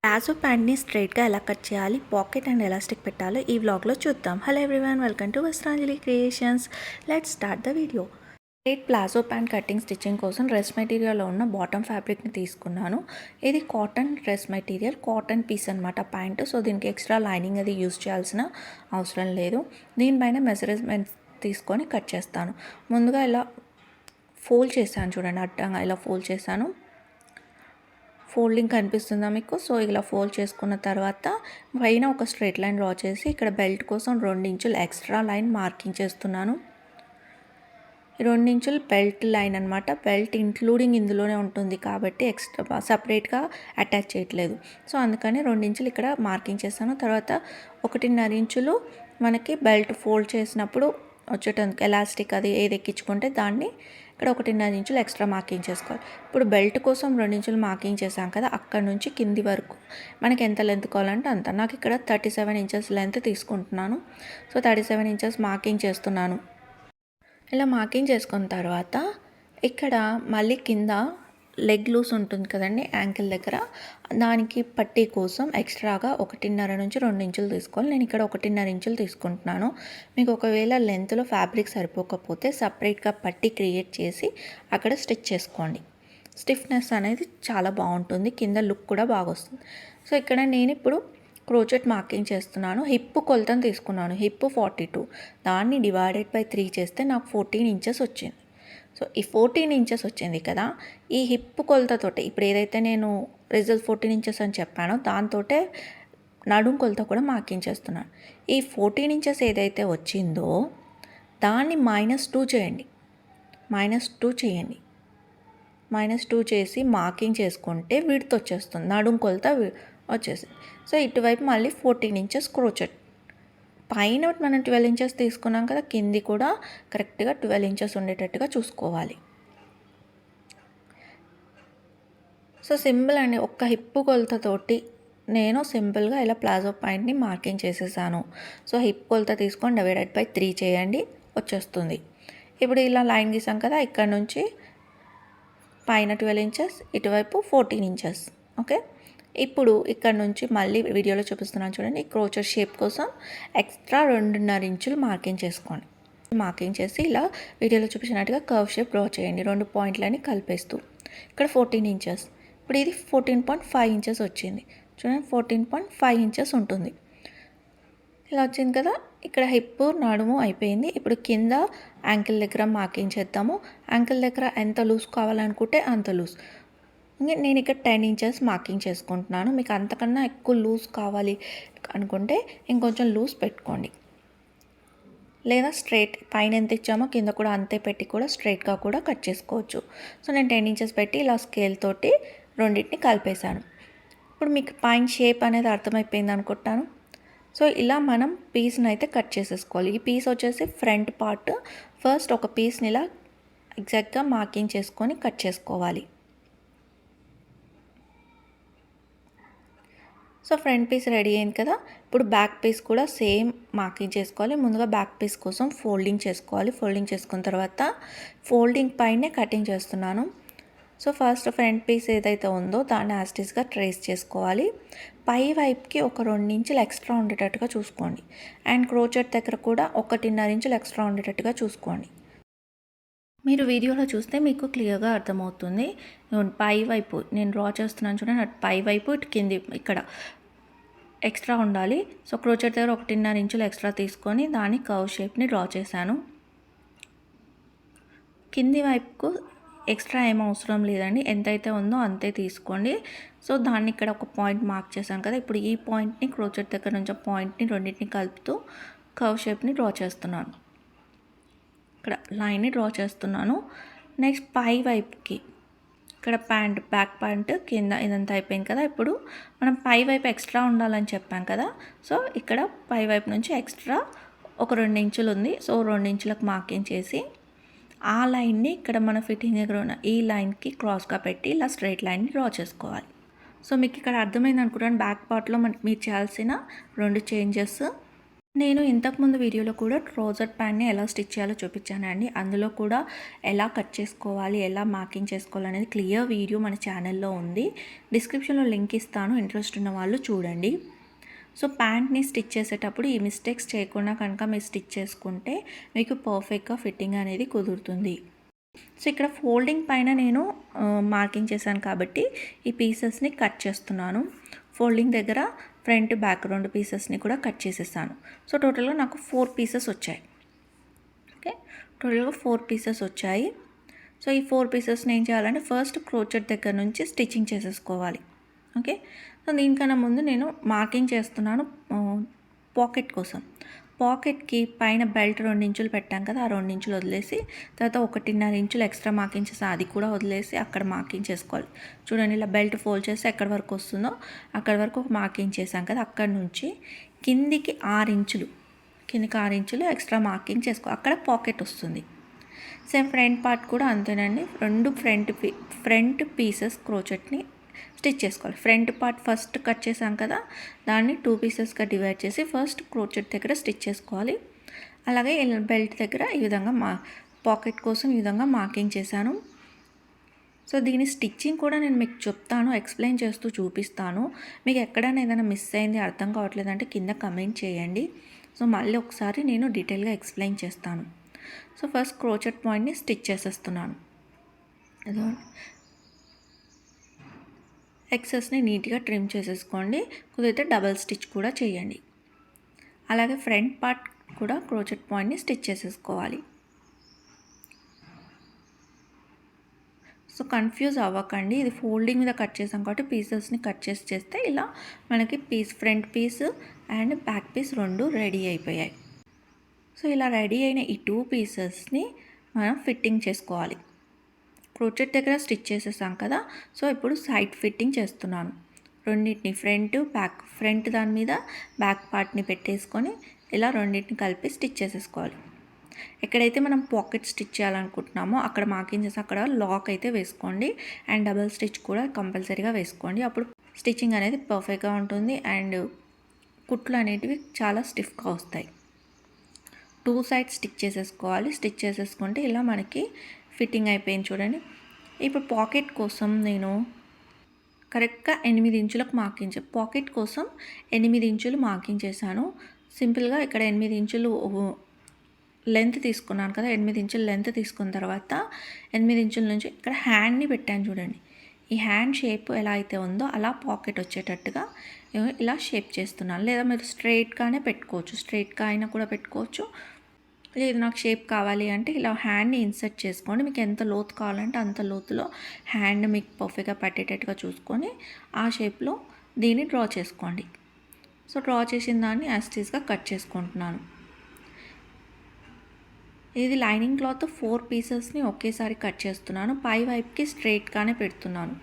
Palazzo ప్యాంట్ని స్ట్రైట్గా ఎలా cut చేయాలి, పాకెట్ అండ్ ఎలాస్టిక్ పెట్టాలో ఈ వ్లాగ్లో చూద్దాం. Hello everyone, welcome to Vastranjali creations. Let's start the video. Straight palazzo pant cutting stitching కోసం డ్రెస్ మెటీరియల్లో ఉన్న బాటమ్ ఫ్యాబ్రిక్ని తీసుకున్నాను. ఇది cotton dress material, cotton piece అనమాట ప్యాంటు. సో దీనికి ఎక్స్ట్రా లైనింగ్ అది యూజ్ చేయాల్సిన అవసరం లేదు. దీనిపైన మెజర్మెంట్ తీసుకొని కట్ చేస్తాను. ముందుగా ఇలా ఫోల్డ్ చేశాను, చూడండి అడ్డంగా ఇలా ఫోల్డ్ చేశాను. ఫోల్డింగ్ కనిపిస్తుందా మీకు? సో ఇలా ఫోల్డ్ చేసుకున్న తర్వాత పైన ఒక స్ట్రైట్ లైన్ డ్రా చేసి ఇక్కడ బెల్ట్ కోసం 2 ఇంచులు ఎక్స్ట్రా లైన్ మార్కింగ్ చేస్తున్నాను. 2 ఇంచులు బెల్ట్ లైన్ అనమాట. బెల్ట్ ఇంక్లూడింగ్ ఇందులోనే ఉంటుంది కాబట్టి ఎక్స్ట్రా సపరేట్గా అటాచ్ చేయట్లేదు. సో అందుకని 2 ఇంచులు ఇక్కడ మార్కింగ్ చేస్తాను. తర్వాత 1.5 ఇంచులు మనకి బెల్ట్ ఫోల్డ్ చేసినప్పుడు వచ్చేటందుకు ఎలాస్టిక్ అది ఏది ఎక్కించుకుంటే దాన్ని ఇక్కడ 1.5 ఇంచులు ఎక్స్ట్రా మార్కింగ్ చేసుకోవాలి. ఇప్పుడు బెల్ట్ కోసం 2 ఇంచులు మార్కింగ్ చేసాం కదా, అక్కడ నుంచి కింది వరకు మనకి ఎంత లెంత్ కావాలంటే అంత. నాకు ఇక్కడ 37 ఇంచెస్ లెంత్ తీసుకుంటున్నాను. సో 37 ఇంచెస్ మార్కింగ్ చేస్తున్నాను. ఇలా మార్కింగ్ చేసుకున్న తర్వాత ఇక్కడ మళ్ళీ కింద లెగ్ లూస్ ఉంటుంది కదండి, యాంకిల్ దగ్గర, దానికి పట్టీ కోసం ఎక్స్ట్రాగా 1.5 నుంచి 2 ఇంచులు తీసుకోవాలి. నేను ఇక్కడ 1.5 ఇంచులు తీసుకుంటున్నాను. మీకు ఒకవేళ లెంత్లో ఫ్యాబ్రిక్ సరిపోకపోతే సపరేట్గా పట్టీ క్రియేట్ చేసి అక్కడ స్టిచ్ చేసుకోండి. స్టిఫ్నెస్ అనేది చాలా బాగుంటుంది, కింద లుక్ కూడా బాగా వస్తుంది. సో ఇక్కడ నేను ఇప్పుడు క్రోచెట్ మార్కింగ్ చేస్తున్నాను. హిప్ కొలతను తీసుకున్నాను. హిప్ 42, దాన్ని డివైడెడ్ బై 3 చేస్తే నాకు 14 ఇంచెస్ వచ్చింది. సో ఈ 14 ఇంచెస్ వచ్చింది కదా, ఈ హిప్ కొలతతోటే ఇప్పుడు ఏదైతే నేను రిజల్ట్ 14 ఇంచెస్ అని చెప్పానో దాంతోటే నడుం కొలత కూడా మార్కింగ్ చేస్తున్నాను. ఈ 14 ఇంచెస్ ఏదైతే వచ్చిందో దాన్ని -2 చేయండి. -2 చేయండి. -2 చేసి మార్కింగ్ చేసుకుంటే విడ్త్ వచ్చేస్తుంది, నడుం కొలత వచ్చేసింది. సో ఇటువైపు మళ్ళీ 14 ఇంచెస్ క్రోచెట్. పైన మనం 12 ఇంచెస్ తీసుకున్నాం కదా, కింది కూడా కరెక్ట్గా 12 ఇంచెస్ ఉండేటట్టుగా చూసుకోవాలి. సో సింపుల్ అండి, ఒక్క హిప్ కొలతతోటి నేను సింపుల్గా ఇలా ప్లాజో పాయింట్ని మార్కింగ్ చేసేసాను. సో హిప్ కొలత తీసుకొని డివైడెడ్ బై 3 చేయండి, వచ్చేస్తుంది. ఇప్పుడు ఇలా లైన్ గీసాం కదా, ఇక్కడ నుంచి పైన 12 ఇంచెస్, ఇటువైపు 14 ఇంచెస్. ఓకే, ఇప్పుడు ఇక్కడ నుంచి మళ్ళీ వీడియోలో చూపిస్తున్నాను చూడండి, క్రోచెట్ షేప్ కోసం ఎక్స్ట్రా 2.5 ఇంచులు మార్కింగ్ చేసుకోండి. మార్కింగ్ చేసి ఇలా వీడియోలో చూపించినట్టుగా కర్వ్ షేప్ డ్రా చేయండి, 2 పాయింట్లని కలిపేస్తూ. ఇక్కడ 14 ఇంచెస్, ఇప్పుడు ఇది 14.5 ఇంచెస్ వచ్చింది. చూడండి 14.5 ఇంచెస్ ఉంటుంది. ఇలా వచ్చింది కదా, ఇక్కడ హిప్ నడుము అయిపోయింది. ఇప్పుడు కింద యాంకిల్ దగ్గర మార్కింగ్ చేద్దాము. యాంకిల్ దగ్గర ఎంత లూజ్ కావాలనుకుంటే అంత లూజ్. నేను ఇక్కడ 10 ఇంచెస్ మార్కింగ్ చేసుకుంటున్నాను. మీకు అంతకన్నా ఎక్కువ లూజ్ కావాలి అనుకుంటే ఇంకొంచెం లూజ్ పెట్టుకోండి, లేదా స్ట్రైట్ పైన ఎంత ఇచ్చామో కింద కూడా అంతే పెట్టి కూడా స్ట్రైట్గా కూడా కట్ చేసుకోవచ్చు. సో నేను 10 ఇంచెస్ పెట్టి ఇలా స్కేల్ తోటి రెండింటిని కలిపేశాను. ఇప్పుడు మీకు పైన షేప్ అనేది అర్థమైపోయింది అనుకుంటాను. సో ఇలా మనం పీస్ని అయితే కట్ చేసేసుకోవాలి. ఈ పీస్ వచ్చేసి ఫ్రంట్ పార్ట్. ఫస్ట్ ఒక పీస్ని ఇలా ఎగ్జాక్ట్గా మార్కింగ్ చేసుకొని కట్ చేసుకోవాలి. సో ఫ్రంట్ పీస్ రెడీ అయింది కదా, ఇప్పుడు బ్యాక్ పీస్ కూడా సేమ్ మార్కింగ్ చేసుకోవాలి. ముందుగా బ్యాక్ పీస్ కోసం ఫోల్డింగ్ చేసుకోవాలి. ఫోల్డింగ్ చేసుకున్న తర్వాత ఫోల్డింగ్ పైనే కటింగ్ చేస్తున్నాను. సో ఫస్ట్ ఫ్రంట్ పీస్ ఏదైతే ఉందో దాన్ని యాస్టీస్గా ట్రేస్ చేసుకోవాలి. పై వైపుకి ఒక 2 ఇంచులు ఎక్స్ట్రా ఉండేటట్టుగా చూసుకోండి. అండ్ క్రోచెట్ దగ్గర కూడా 1.5 ఇంచులు ఎక్స్ట్రా ఉండేటట్టుగా చూసుకోండి. మీరు వీడియోలో చూస్తే మీకు క్లియర్గా అర్థమవుతుంది. పై వైపు నేను డ్రా చేస్తున్నాను చూడండి, అటు పై వైపు ఇటు కింది ఇక్కడ ఎక్స్ట్రా ఉండాలి. సో క్రోచెట్ దగ్గర 1.5 ఇంచులు ఎక్స్ట్రా తీసుకొని దాని కర్వ్ షేప్ని డ్రా చేశాను. కింది వైపుకు ఎక్స్ట్రా ఏం అవసరం లేదండి, ఎంతైతే ఉందో అంతే తీసుకోండి. సో దాన్ని ఇక్కడ ఒక పాయింట్ మార్క్ చేశాను కదా, ఇప్పుడు ఈ పాయింట్ని క్రోచెట్ దగ్గర నుంచి పాయింట్ని రెండింటిని కలుపుతూ కర్వ్ షేప్ని డ్రా చేస్తున్నాను. ఇక్కడ లైన్ని డ్రా చేస్తున్నాను. నెక్స్ట్ పై వైపుకి ఇక్కడ బ్యాక్ ప్యాంట్ కింద ఇదంతా అయిపోయింది కదా, ఇప్పుడు మనం పై వైపు ఎక్స్ట్రా ఉండాలని చెప్పాం కదా. సో ఇక్కడ పై వైపు నుంచి ఎక్స్ట్రా ఒక 2 ఇంచులు ఉంది. సో 2 ఇంచులకు మార్కింగ్ చేసి ఆ లైన్ని ఇక్కడ మన ఫిట్టింగ్ దగ్గర ఉన్న ఈ లైన్కి క్రాస్గా పెట్టి ఇలా స్ట్రైట్ లైన్ని డ్రా చేసుకోవాలి. సో మీకు ఇక్కడ అర్థమైంది అనుకుంటాను. బ్యాక్ పార్ట్లో మీరు చేయాల్సిన 2 చేంజెస్. నేను ఇంతకుముందు వీడియోలో కూడా ట్రౌజర్ ప్యాంట్ని ఎలా స్టిచ్ చేయాలో చూపించానండి. అందులో కూడా ఎలా కట్ చేసుకోవాలి, ఎలా మార్కింగ్ చేసుకోవాలనేది క్లియర్ వీడియో మన ఛానల్లో ఉంది. డిస్క్రిప్షన్లో లింక్ ఇస్తాను, ఇంట్రెస్ట్ ఉన్న వాళ్ళు చూడండి. సో ప్యాంట్ని స్టిచ్ చేసేటప్పుడు ఈ మిస్టేక్స్ చేయకుండా కనుక మీరు స్టిచ్ చేసుకుంటే మీకు పర్ఫెక్ట్గా ఫిట్టింగ్ అనేది కుదురుతుంది. సో ఇక్కడ ఫోల్డింగ్ పైన నేను మార్కింగ్ చేశాను కాబట్టి ఈ పీసెస్ని కట్ చేస్తున్నాను. ఫోల్డింగ్ దగ్గర ఫ్రంట్ బ్యాక్ 2 పీసెస్ని కూడా కట్ చేసేసాను. సో టోటల్గా నాకు 4 పీసెస్ వచ్చాయి. ఓకే, టోటల్గా 4 పీసెస్ వచ్చాయి. సో ఈ 4 పీసెస్ని ఏం చేయాలంటే ఫస్ట్ క్రోచెట్ దగ్గర నుంచి స్టిచ్చింగ్ చేసేసుకోవాలి. ఓకే, సో దీనికన్నా ముందు నేను మార్కింగ్ చేస్తున్నాను పాకెట్ కోసం. పాకెట్కి పైన బెల్ట్ 2 ఇంచులు పెట్టాం కదా, ఆ 2 ఇంచులు వదిలేసి తర్వాత 1.5 ఇంచులు ఎక్స్ట్రా మార్కింగ్ చేసి అది కూడా వదిలేసి అక్కడ మార్కింగ్ చేసుకోవాలి. చూడండి, ఇలా బెల్ట్ ఫోల్డ్ చేసి ఎక్కడి వరకు వస్తుందో అక్కడి వరకు ఒక మార్కింగ్ చేసాం కదా, అక్కడి నుంచి కిందికి 6 ఇంచులు ఎక్స్ట్రా మార్కింగ్ చేసుకో, అక్కడ పాకెట్ వస్తుంది. సేమ్ ఫ్రంట్ పార్ట్ కూడా అంతేనండి. 2 ఫ్రంట్ పీసెస్ క్రోచెట్ని స్టిచ్ చేసుకోవాలి. ఫ్రంట్ పార్ట్ ఫస్ట్ కట్ చేసాం కదా, దాన్ని 2 పీసెస్గా డివైడ్ చేసి ఫస్ట్ క్రోచెట్ దగ్గర స్టిచ్ చేసుకోవాలి. అలాగే బెల్ట్ దగ్గర ఈ విధంగా పాకెట్ కోసం ఈ విధంగా మార్కింగ్ చేశాను. సో దీని స్టిచ్చింగ్ కూడా నేను మీకు చెప్తాను, ఎక్స్ప్లెయిన్ చేస్తూ చూపిస్తాను. మీకు ఎక్కడైనా ఏదైనా మిస్ అయింది, అర్థం కావట్లేదంటే కింద కమెంట్ చేయండి. సో మళ్ళీ ఒకసారి నేను డీటెయిల్గా ఎక్స్ప్లెయిన్ చేస్తాను. సో ఫస్ట్ క్రోచెట్ పాయింట్ని స్టిచ్ చేసేస్తున్నాను. ఎక్సెస్ని నీట్గా ట్రిమ్ చేసేసుకోండి. కుదిరితే డబల్ స్టిచ్ కూడా చేయండి. అలాగే ఫ్రంట్ పార్ట్ కూడా క్రోచెట్ పాయింట్ని స్టిచ్ చేసేసుకోవాలి. సో కన్ఫ్యూజ్ అవ్వకండి, ఇది ఫోల్డింగ్ మీద కట్ చేసాం కాబట్టి పీసెస్ని కట్ చేస్తే ఇలా మనకి front piece and back piece 2 ready అయిపోయాయి. సో ఇలా రెడీ అయిన ఈ 2 పీసెస్ని మనం ఫిట్టింగ్ చేసుకోవాలి. క్రోచెట్ దగ్గర స్టిచ్ చేసేసాం కదా, సో ఇప్పుడు సైడ్ ఫిట్టింగ్ చేస్తున్నాను. రెండింటిని ఫ్రంట్ దాని మీద బ్యాక్ పార్ట్ని పెట్టేసుకొని ఇలా రెండింటిని కలిపి స్టిచ్ చేసేసుకోవాలి. ఎక్కడైతే మనం పాకెట్ స్టిచ్ చేయాలనుకుంటున్నామో అక్కడ మార్కింగ్ చేసి అక్కడ లాక్ అయితే వేసుకోండి అండ్ డబల్ స్టిచ్ కూడా కంపల్సరీగా వేసుకోండి. అప్పుడు స్టిచ్చింగ్ అనేది పర్ఫెక్ట్గా ఉంటుంది అండ్ కుట్లు అనేటివి చాలా స్టిఫ్గా వస్తాయి. 2 సైడ్స్ స్టిచ్ చేసేసుకోవాలి. స్టిచ్ చేసేసుకుంటే ఇలా మనకి ఫిట్టింగ్ అయిపోయింది. చూడండి, ఇప్పుడు పాకెట్ కోసం నేను కరెక్ట్గా 8 ఇంచులకు పాకెట్ కోసం 8 ఇంచులు మార్కింగ్ చేశాను. సింపుల్గా ఇక్కడ 8 ఇంచులు లెంత్ తీసుకున్నాను కదా, 8 ఇంచులు లెంత్ తీసుకున్న తర్వాత 8 ఇంచుల నుంచి ఇక్కడ హ్యాండ్ని పెట్టాను. చూడండి, ఈ హ్యాండ్ షేప్ ఎలా అయితే ఉందో అలా పాకెట్ వచ్చేటట్టుగా ఇలా షేప్ చేస్తున్నాను. లేదా మీరు స్ట్రైట్గానే పెట్టుకోవచ్చు, స్ట్రైట్గా అయినా కూడా పెట్టుకోవచ్చు. లేదు నాకు షేప్ కావాలి అంటే ఇలా హ్యాండ్ని ఇన్సర్ట్ చేసుకోండి. మీకు ఎంత లోతు కావాలంటే అంత లోతులో హ్యాండ్ మీకు పర్ఫెక్ట్గా పట్టేటట్టుగా చూసుకొని ఆ షేప్లో దీన్ని డ్రా చేసుకోండి. సో డ్రా చేసిన దాన్ని యాస్టీస్గా కట్ చేసుకుంటున్నాను. ఇది లైనింగ్ క్లాత్ 4 పీసెస్ని ఒకేసారి కట్ చేస్తున్నాను. పై వైపుకి స్ట్రైట్గానే పెడుతున్నాను.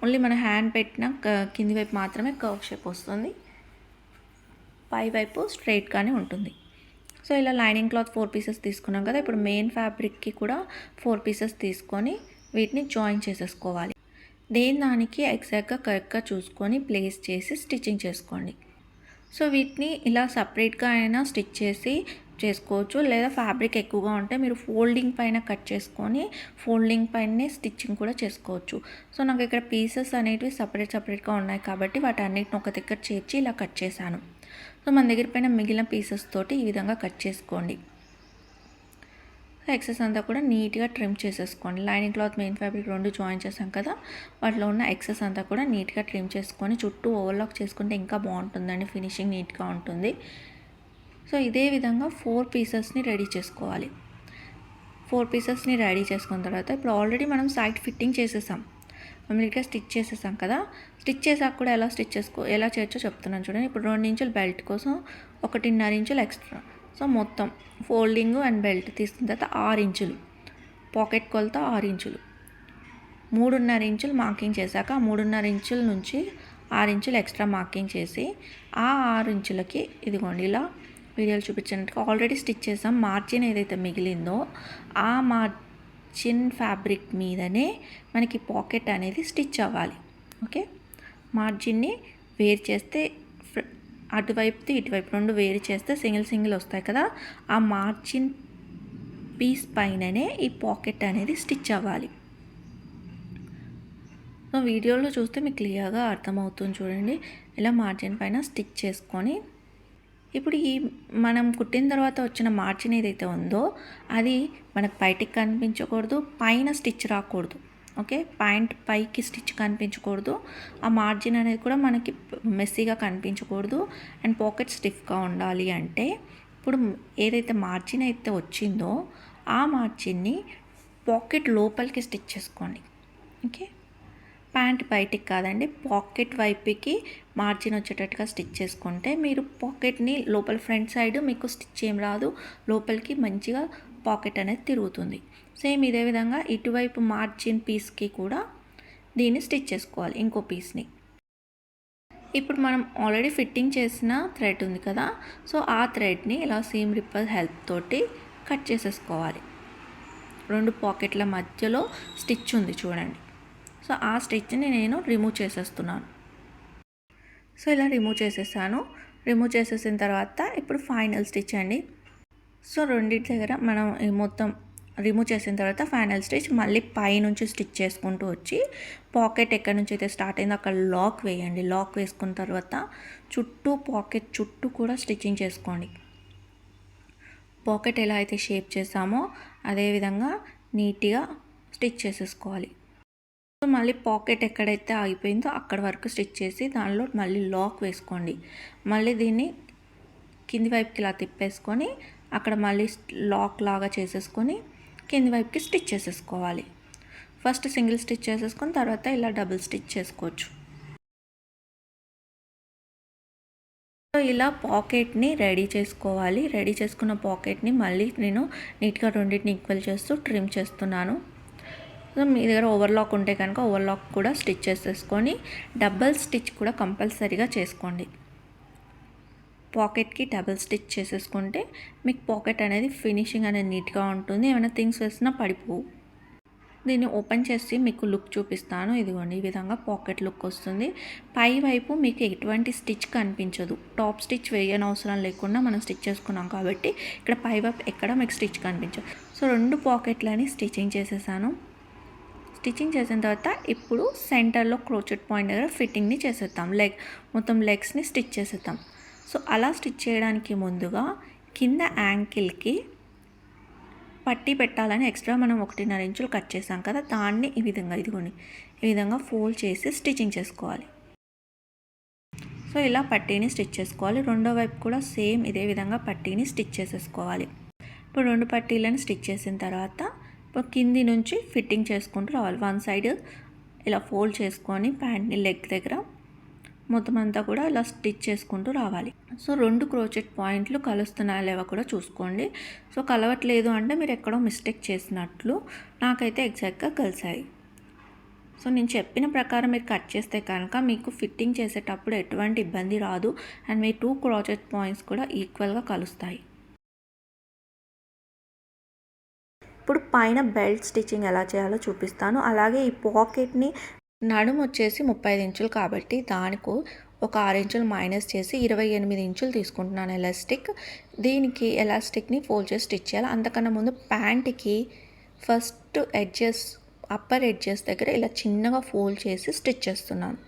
ఓన్లీ మన హ్యాండ్ పెట్టిన కింది వైపు మాత్రమే కర్వ్ షేప్ వస్తుంది, పై వైపు స్ట్రైట్గానే ఉంటుంది. సో ఇలా లైనింగ్ క్లాత్ 4 పీసెస్ తీసుకున్నాం కదా, ఇప్పుడు మెయిన్ ఫ్యాబ్రిక్కి కూడా 4 పీసెస్ తీసుకొని వీటిని జాయిన్ చేసేసుకోవాలి. దానికి ఎగ్జాక్ట్గా కరెక్ట్గా చూసుకొని ప్లేస్ చేసి స్టిచ్చింగ్ చేసుకోండి. సో వీటిని ఇలా సపరేట్గా అయినా స్టిచ్ చేసి చేసుకోవచ్చు, లేదా ఫ్యాబ్రిక్ ఎక్కువగా ఉంటే మీరు ఫోల్డింగ్ పైన కట్ చేసుకొని ఫోల్డింగ్ పైనే స్టిచ్చింగ్ కూడా చేసుకోవచ్చు. సో నాకు ఇక్కడ పీసెస్ అనేటివి సపరేట్గా ఉన్నాయి కాబట్టి వాటన్నిటిని ఒక దగ్గర చేర్చి ఇలా కట్ చేశాను. సో మన దగ్గర పైన మిగిలిన పీసెస్ తోటి ఈ విధంగా కట్ చేసుకోండి. ఎక్సెస్ అంతా కూడా నీట్గా ట్రిమ్ చేసేసుకోండి. Lining cloth main fabric 2 join చేసాం కదా, వాటిలో ఉన్న ఎక్సెస్ అంతా కూడా నీట్గా ట్రిమ్ చేసుకొని చుట్టూ ఓవర్లాక్ చేసుకుంటే ఇంకా బాగుంటుందండి, ఫినిషింగ్ నీట్గా ఉంటుంది. సో ఇదే విధంగా 4 పీసెస్ని రెడీ చేసుకోవాలి. 4 పీసెస్ని రెడీ చేసుకున్న తర్వాత ఇప్పుడు ఆల్రెడీ మనం సైడ్ ఫిట్టింగ్ చేసేసాం, కంప్లీట్గా స్టిచ్ చేసేసాం కదా. స్టిచ్ చేసాక కూడా ఎలా చేయొచ్చో చెప్తున్నాను చూడండి. ఇప్పుడు 2 ఇంచులు బెల్ట్ కోసం 1.5 ఇంచులు ఎక్స్ట్రా. సో మొత్తం ఫోల్డింగ్ అండ్ బెల్ట్ తీసుకున్న తర్వాత 6 ఇంచులు, పాకెట్ కొలత 6 ఇంచులు, 3.5 ఇంచులు మార్కింగ్ చేశాక 3.5 ఇంచుల నుంచి 6 ఇంచులు ఎక్స్ట్రా మార్కింగ్ చేసి ఆ 6 ఇంచులకి ఇదిగోండి ఇలా వీడియోలు చూపించినట్టుగా ఆల్రెడీ స్టిచ్ చేసాం. మార్జిన్ ఏదైతే మిగిలిందో ఆ మార్జిన్ ఫ్యాబ్రిక్ మీదనే మనకి పాకెట్ అనేది స్టిచ్ అవ్వాలి. ఓకే, మార్జిన్ని వేర్ చేస్తే అటువైపుది ఇటువైపు రెండు వేరు చేస్తే సింగిల్ వస్తాయి కదా, ఆ మార్జిన్ పీస్ పైననే ఈ పాకెట్ అనేది స్టిచ్ అవ్వాలి. సో వీడియోలో చూస్తే మీకు క్లియర్గా అర్థమవుతుంది చూడండి. ఇలా మార్జిన్ పైన స్టిచ్ చేసుకొని ఇప్పుడు ఈ మనం కుట్టిన తర్వాత వచ్చిన మార్జిన్ ఏదైతే ఉందో అది మనకు బయటికి కనిపించకూడదు, పైన స్టిచ్ రాకూడదు. ఓకే, ప్యాంట్ పైకి స్టిచ్ కనిపించకూడదు, ఆ మార్జిన్ అనేది కూడా మనకి మెస్సీగా కనిపించకూడదు. అండ్ పాకెట్ స్టిఫ్గా ఉండాలి అంటే ఇప్పుడు ఏదైతే మార్జిన్ అయితే వచ్చిందో ఆ మార్జిన్ని పాకెట్ లోపలికి స్టిచ్ చేసుకోండి. ఓకే, ప్యాంట్ బయటికి కాదండి, పాకెట్ వైపుకి మార్జిన్ వచ్చేటట్టుగా స్టిచ్ చేసుకుంటే మీరు పాకెట్ని లోపల ఫ్రంట్ సైడ్ మీకు స్టిచ్ ఏం రాదు, లోపలికి మంచిగా పాకెట్ అనేది తిరుగుతుంది. సేమ్ ఇదే విధంగా ఇటువైపు మార్జిన్ పీస్కి కూడా దీన్ని స్టిచ్ చేసుకోవాలి, ఇంకో పీస్ని. ఇప్పుడు మనం ఆల్రెడీ ఫిట్టింగ్ చేసిన థ్రెడ్ ఉంది కదా, సో ఆ థ్రెడ్ని ఇలా సీమ్ రిప్పర్ హెల్ప్ తోటి కట్ చేసేసుకోవాలి. రెండు పాకెట్ల మధ్యలో స్టిచ్ ఉంది చూడండి, సో ఆ స్టిచ్ని నేను రిమూవ్ చేసేస్తున్నాను. సో ఇలా రిమూవ్ చేసేసాను. రిమూవ్ చేసేసిన తర్వాత ఇప్పుడు ఫైనల్ స్టిచ్ అండి. సో రెండింటి దగ్గర మనం మొత్తం రిమూవ్ చేసిన తర్వాత ఫైనల్ స్టిచ్ మళ్ళీ పైనుంచి స్టిచ్ చేసుకుంటూ వచ్చి పాకెట్ ఎక్కడి నుంచి అయితే స్టార్ట్ అయిందో అక్కడ లాక్ వేయండి. లాక్ వేసుకున్న తర్వాత చుట్టూ పాకెట్ చుట్టూ కూడా స్టిచ్చింగ్ చేసుకోండి. పాకెట్ ఎలా అయితే షేప్ చేసామో అదేవిధంగా నీట్గా స్టిచ్ చేసేసుకోవాలి. సో మళ్ళీ పాకెట్ ఎక్కడైతే ఆగిపోయిందో అక్కడ వరకు స్టిచ్ చేసి దానిలో మళ్ళీ లాక్ వేసుకోండి. మళ్ళీ దీన్ని కింది వైపుకి ఇలా తిప్పేసుకొని అక్కడ మళ్ళీ లాక్ లాగా చేసేసుకొని కింది వైపుకి స్టిచ్ చేసేసుకోవాలి. ఫస్ట్ సింగిల్ స్టిచ్ చేసేసుకొని తర్వాత ఇలా డబుల్ స్టిచ్ చేసుకోవచ్చు. సో ఇలా పాకెట్ని రెడీ చేసుకోవాలి. రెడీ చేసుకున్న పాకెట్ని మళ్ళీ నేను నీట్గా రెండింటిని ఈక్వల్ చేస్తూ ట్రిమ్ చేస్తున్నాను. సో మీ దగ్గర ఓవర్లాక్ ఉంటే కనుక ఓవర్లాక్ కూడా స్టిచ్ చేసేసుకొని డబల్ స్టిచ్ కూడా కంపల్సరీగా చేసుకోండి. పాకెట్కి డబల్ స్టిచ్ చేసేసుకుంటే మీకు పాకెట్ అనేది ఫినిషింగ్ అనేది నీట్గా ఉంటుంది. ఏమైనా థింగ్స్ వేసినా పడిపోవు. దీన్ని ఓపెన్ చేసి మీకు లుక్ చూపిస్తాను. ఇదిగోండి, ఈ విధంగా పాకెట్ లుక్ వస్తుంది. పై వైపు మీకు ఎటువంటి స్టిచ్ కనిపించదు. టాప్ స్టిచ్ వేయని అవసరం లేకుండా మనం స్టిచ్ చేసుకున్నాం కాబట్టి ఇక్కడ పై వైపు ఎక్కడ మీకు స్టిచ్ కనిపించదు. సో రెండు పాకెట్లని స్టిచ్చింగ్ చేసేసాను. స్టిచ్చింగ్ చేసిన తర్వాత ఇప్పుడు సెంటర్లో క్రోచెట్ పాయింట్ దగ్గర ఫిట్టింగ్ని చేసేద్దాం. మొత్తం లెగ్స్ని స్టిచ్ చేసేద్దాం. సో అలా స్టిచ్ చేయడానికి ముందుగా కింద యాంకిల్కి పట్టీ పెట్టాలని ఎక్స్ట్రా మనం 1.5 ఇంచులు కట్ చేసాం కదా, దాన్ని ఈ విధంగా ఫోల్డ్ చేసి స్టిచ్చింగ్ చేసుకోవాలి. సో ఇలా పట్టీని స్టిచ్ చేసుకోవాలి. రెండో వైపు కూడా సేమ్ ఇదే విధంగా పట్టీని స్టిచ్ చేసేసుకోవాలి. ఇప్పుడు రెండు పట్టీలను స్టిచ్ చేసిన తర్వాత ఇప్పుడు కింది నుంచి ఫిట్టింగ్ చేసుకుంటూ రావాలి. వన్ సైడ్ ఇలా ఫోల్డ్ చేసుకొని ప్యాంట్ని లెగ్ దగ్గర మొత్తం అంతా కూడా ఇలా స్టిచ్ చేసుకుంటూ రావాలి. సో రెండు క్రోచెట్ పాయింట్లు కలుస్తున్నాయా లేవో కూడా చూసుకోండి. సో కలవట్లేదు అంటే మీరు ఎక్కడో మిస్టేక్ చేసినట్లు. నాకైతే ఎగ్జాక్ట్గా కలిసాయి. సో నేను చెప్పిన ప్రకారం మీరు కట్ చేస్తే కనుక మీకు ఫిట్టింగ్ చేసేటప్పుడు ఎటువంటి ఇబ్బంది రాదు. అండ్ మీ 2 క్రోచెట్ పాయింట్స్ కూడా ఈక్వల్గా కలుస్తాయి. ఇప్పుడు పైన బెల్ట్ స్టిచ్చింగ్ ఎలా చేయాలో చూపిస్తాను. అలాగే ఈ పాకెట్ని నడుము వచ్చేసి 35 ఇంచులు కాబట్టి దానికి ఒక 6 ఇంచులు మైనస్ చేసి 28 ఇంచులు తీసుకుంటున్నాను ఎలాస్టిక్. దీనికి ఎలాస్టిక్ని ఫోల్డ్ చేసి స్టిచ్ చేయాలి. అంతకన్నా ముందు ప్యాంట్కి ఫస్ట్ అప్పర్ ఎడ్జెస్ దగ్గర ఇలా చిన్నగా ఫోల్డ్ చేసి స్టిచ్ చేస్తున్నాను.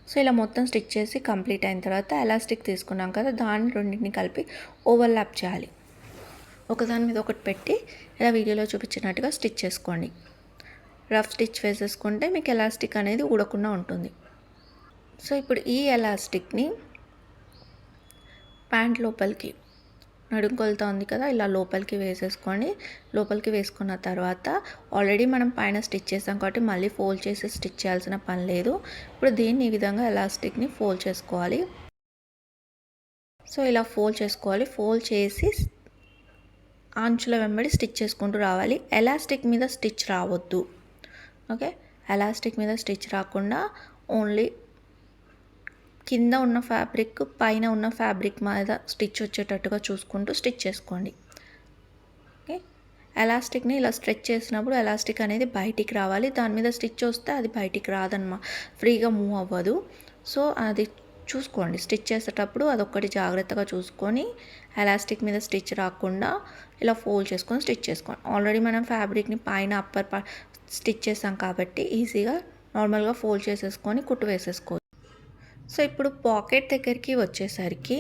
సో ఇలా మొత్తం స్టిచ్ చేసి కంప్లీట్ అయిన తర్వాత ఎలాస్టిక్ తీసుకున్నాం కదా, దాన్ని రెండింటిని కలిపి ఓవర్లాప్ చేయాలి. ఒకదాని మీద ఒకటి పెట్టి ఇలా వీడియోలో చూపించినట్టుగా స్టిచ్ చేసుకోండి. రఫ్ స్టిచ్ వేసేసుకుంటే మీకు ఎలాస్టిక్ అనేది ఊడకుండా ఉంటుంది. సో ఇప్పుడు ఈ ఎలాస్టిక్ని ప్యాంట్ లోపలికి నడుము కొలత ఉంది కదా, ఇలా లోపలికి వేసేసుకోండి. లోపలికి వేసుకున్న తర్వాత ఆల్రెడీ మనం పైన స్టిచ్ చేసాం కాబట్టి మళ్ళీ ఫోల్డ్ చేసి స్టిచ్ చేయాల్సిన పని లేదు. ఇప్పుడు దీన్ని ఈ విధంగా ఎలాస్టిక్ని ఫోల్డ్ చేసుకోవాలి. సో ఇలా ఫోల్డ్ చేసుకోవాలి. ఫోల్డ్ చేసి అంచుల వెంబడి స్టిచ్ చేసుకుంటూ రావాలి. ఎలాస్టిక్ మీద స్టిచ్ రావద్దు. ఓకే, ఎలాస్టిక్ మీద స్టిచ్ రాకుండా ఓన్లీ కింద ఉన్న ఫ్యాబ్రిక్ పైన ఉన్న ఫ్యాబ్రిక్ మీద స్టిచ్ వచ్చేటట్టుగా చూసుకుంటూ స్టిచ్ చేసుకోండి. ఓకే, ఎలాస్టిక్ని ఇలా స్ట్రెచ్ చేసినప్పుడు ఎలాస్టిక్ అనేది బయటికి రావాలి. దాని మీద స్టిచ్ వస్తే అది బయటికి రాదన్నమాట, ఫ్రీగా మూవ్ అవ్వదు. సో అది చూసుకోండి. స్టిచ్ చేసేటప్పుడు అదొక్కటి జాగ్రత్తగా చూసుకొని ఎలాస్టిక్ మీద స్టిచ్ రాకుండా ఇలా ఫోల్డ్ చేసుకొని స్టిచ్ చేసుకోండి. ఆల్రెడీ మనం ఫ్యాబ్రిక్ని పైన అప్పర్ పార్ట్ స్టిచ్ చేసాం కాబట్టి ఈజీగా నార్మల్గా ఫోల్డ్ చేసేసుకొని కుట్టు వేసేసుకోవచ్చు. సో ఇప్పుడు పాకెట్ దగ్గరికి వచ్చేసరికి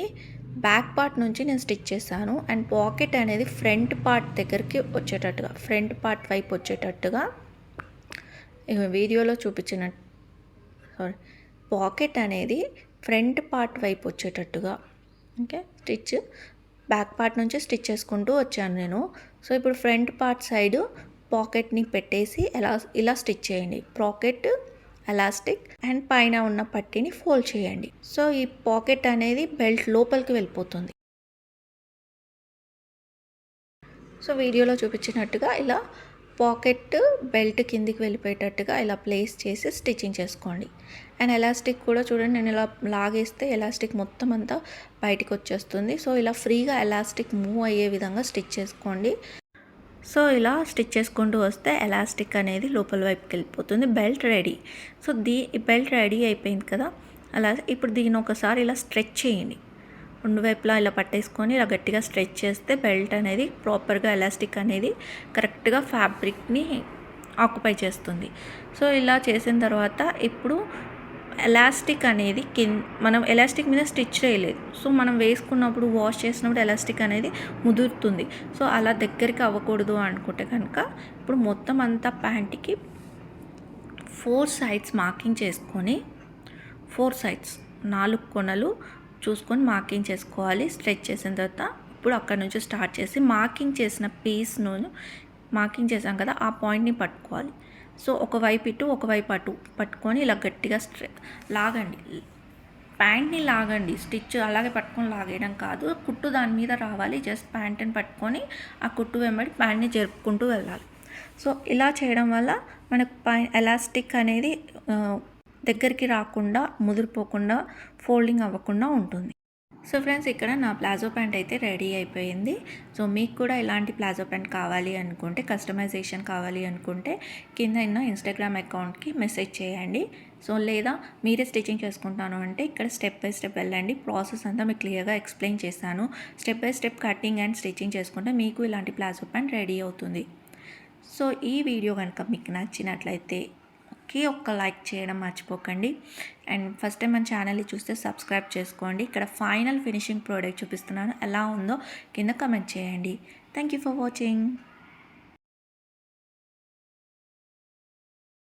బ్యాక్ పార్ట్ నుంచి నేను స్టిచ్ చేశాను అండ్ పాకెట్ అనేది ఫ్రంట్ పార్ట్ దగ్గరికి వచ్చేటట్టుగా, ఫ్రంట్ పార్ట్ వైపు వచ్చేటట్టుగా వీడియోలో చూపించినట్టు పాకెట్ అనేది ఫ్రంట్ పార్ట్ వైపు వచ్చేటట్టుగా ఓకే స్టిచ్ బ్యాక్ పార్ట్ నుంచి స్టిచ్ చేసుకుంటూ వచ్చాను నేను. సో ఇప్పుడు ఫ్రంట్ పార్ట్ సైడు పాకెట్ని పెట్టేసి ఇలా స్టిచ్ చేయండి. పాకెట్, ఎలాస్టిక్ అండ్ పైన ఉన్న పట్టీని ఫోల్డ్ చేయండి. సో ఈ పాకెట్ అనేది బెల్ట్ లోపలికి వెళ్ళిపోతుంది. సో వీడియోలో చూపించినట్టుగా ఇలా పాకెట్ బెల్ట్ కిందికి వెళ్ళిపోయేటట్టుగా ఇలా ప్లేస్ చేసి స్టిచ్చింగ్ చేసుకోండి. అండ్ ఎలాస్టిక్ కూడా చూడండి, నేను ఇలా లాగేస్తే ఎలాస్టిక్ మొత్తం అంతా బయటికి వచ్చేస్తుంది. సో ఇలా ఫ్రీగా ఎలాస్టిక్ మూవ్ అయ్యే విధంగా స్టిచ్ చేసుకోండి. సో ఇలా స్టిచ్ చేసుకుంటూ వస్తే ఎలాస్టిక్ అనేది లోపల వైపుకి వెళ్ళిపోతుంది. Belt ready. So belt ready అయిపోయింది కదా. అలా ఇప్పుడు దీన్ని ఒకసారి ఇలా స్ట్రెచ్ చేయండి. రెండు వైపులా ఇలా పట్టేసుకొని ఇలా గట్టిగా స్ట్రెచ్ చేస్తే బెల్ట్ అనేది ప్రాపర్గా ఎలాస్టిక్ అనేది కరెక్ట్గా ఫ్యాబ్రిక్ని ఆక్యుపై చేస్తుంది. సో ఇలా చేసిన తర్వాత ఇప్పుడు ఎలాస్టిక్ అనేది మనం ఎలాస్టిక్ మీద స్టిచ్ చేయలేదు. సో మనం వేసుకున్నప్పుడు వాష్ చేసినప్పుడు ఎలాస్టిక్ అనేది ముదురుతుంది. సో అలా దగ్గరికి అవ్వకూడదు అనుకుంటే కనుక ఇప్పుడు మొత్తం అంతా ప్యాంట్కి 4 సైడ్స్ మార్కింగ్ చేసుకొని 4 సైడ్స్ 4 కొనలు చూసుకొని మార్కింగ్ చేసుకోవాలి. స్ట్రెచ్ చేసిన తర్వాత ఇప్పుడు అక్కడ నుంచి స్టార్ట్ చేసి మార్కింగ్ చేసిన పీస్ను మార్కింగ్ చేసాం కదా ఆ పాయింట్ని పట్టుకోవాలి. సో ఒకవైపు ఇటు ఒకవైపు అటు పట్టుకొని ఇలా గట్టిగా లాగండి. ప్యాంట్ని లాగండి. స్టిచ్ అలాగే పట్టుకొని లాగేయడం కాదు, కుట్టు దాని మీద రావాలి. జస్ట్ ప్యాంట్ని పట్టుకొని ఆ కుట్టు వెంబడి ప్యాంట్ని జరుపుకుంటూ వెళ్ళాలి. సో ఇలా చేయడం వల్ల మనకు ఎలాస్టిక్ అనేది దగ్గరికి రాకుండా, ముదిరిపోకుండా, ఫోల్డింగ్ అవ్వకుండా ఉంటుంది. సో ఫ్రెండ్స్, ఇక్కడ నా ప్లాజో ప్యాంట్ అయితే రెడీ అయిపోయింది. సో మీకు కూడా ఇలాంటి ప్లాజో ప్యాంట్ కావాలి అనుకుంటే, కస్టమైజేషన్ కావాలి అనుకుంటే కింద ఉన్న ఇన్స్టాగ్రామ్ అకౌంట్కి మెసేజ్ చేయండి. సో లేదా మీరే స్టిచ్చింగ్ చేసుకుంటాను అంటే ఇక్కడ స్టెప్ బై స్టెప్ వెళ్ళండి. ప్రాసెస్ అంతా మీకు క్లియర్గా ఎక్స్ప్లెయిన్ చేశాను. Step by step cutting and stitching చేసుకుంటే మీకు ఇలాంటి ప్లాజో ప్యాంట్ రెడీ అవుతుంది. సో ఈ వీడియో కనుక మీకు నచ్చినట్లయితే ఒక్క లైక్ చేయడం మర్చిపోకండి. అండ్ ఫస్ట్ టైం మన ఛానల్ని చూస్తే సబ్స్క్రైబ్ చేసుకోండి. ఇక్కడ ఫైనల్ ఫినిషింగ్ ప్రోడక్ట్ చూపిస్తున్నాను, ఎలా ఉందో కింద కమెంట్ చేయండి. Thank you for watching.